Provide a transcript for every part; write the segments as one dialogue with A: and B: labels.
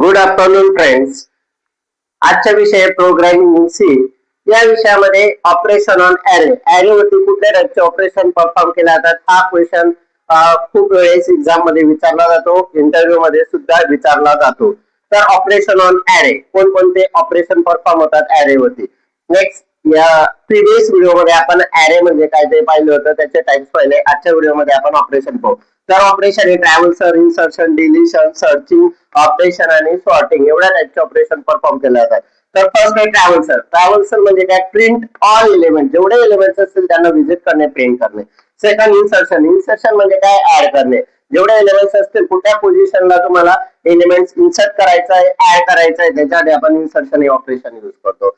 A: Good afternoon friends. आजचा विषय programming in C. या विषयामध्ये ऑपरेशन ऑन ॲरे, ॲरेवरती कुठल्या टाईपचे ऑपरेशन परफॉर्म केले जातात हा क्वेश्चन खूप वेळेस एक्झाम मध्ये विचारला जातो, इंटरव्ह्यू मध्ये सुद्धा विचारला जातो. तर ऑपरेशन ऑन ॲरे, कोणकोणते ऑपरेशन परफॉर्म होतात ॲरेवरती. नेक्स्ट, या प्रिव्हियस व्हिडिओ मध्ये आपण ॲरे म्हणजे काय ते पाहिलं होतं, त्याचे टाइप्स पाहिले. आजच्या व्हिडिओ मध्ये आपण ऑपरेशन पाहू. तर ऑपरेशन हे ट्रॅव्हल्सर, इन्सर्शन, डिलिशन, सर्चिंग ऑपरेशन आणि सॉर्टिंग एवढ्या टाइपचे ऑपरेशन परफॉर्म केले जातात. तर फर्स्ट आहे ट्रॅव्हल्सर. ट्रॅव्हल्सर म्हणजे काय, प्रिंट ऑल एलिमेंट, जेवढे एलिमेंट्स असतील त्यांना व्हिजिट करणे, प्रिंट करणे. Second insertion. इन्सर्शन म्हणजे काय, ऍड करणे. जेवढे एलिमेंट्स असतील कुठल्या पोझिशनला तुम्हाला एलिमेंट्स इन्सर्ट करायचा आहे, ऍड करायचा आहे, त्याच्यासाठी आपण इन्सर्शन हे ऑपरेशन यूज करतो.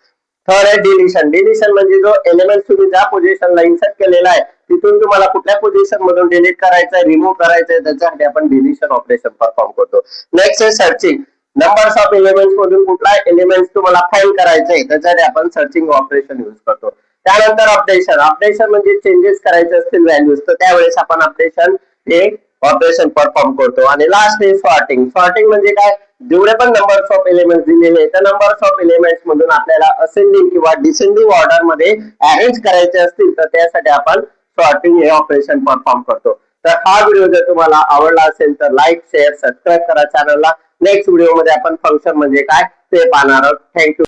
A: थर्ड आहे डिलिशन. डिलिशन म्हणजे जो एलिमेंट तुम्ही ज्या पोझिशनला इन्सर्ट केलेला आहे तिथून तुम्हाला कुठल्या पोझिशन मधून डिलीट करायचं आहे, रिमूव्ह करायचं आहे, त्याच्यासाठी आपण डिलिशन ऑपरेशन परफॉर्म करतो. नेक्स्ट आहे सर्चिंग. नंबर्स ऑफ एलिमेंट्स मधून कुठला एलिमेंट तुम्हाला फाइंड करायचं आहे, त्याच्यासाठी आपण सर्चिंग ऑपरेशन यूज करतो. त्यानंतर अपडेशन. अपडेशन म्हणजे चेंजेस करायचे असतील व्हॅल्यूज, तर त्यावेळेस आपण अपडेशन हे ऑपरेशन परफॉर्म करतो. आणि लास्ट आहे सॉर्टिंग. सॉर्टिंग म्हणजे काय, जेवढे पण नंबर्स ऑफ एलिमेंट्स दिलेले आहेत त्या नंबर्स ऑफ एलिमेंट्स मधून आपल्याला असेंडिंग किंवा डिसेंडिंग ऑर्डर मध्ये अरेंज करायचे असतील तर त्यासाठी आपण सॉर्टिंग हे ऑपरेशन परफॉर्म करतो. तर हा व्हिडिओ जर तुम्हाला आवडला असेल तर लाईक, शेअर, सबस्क्राईब करा चॅनलला. नेक्स्ट व्हिडिओ मध्ये आपण फंक्शन म्हणजे काय ते पाहणार आहोत. थँक्यू.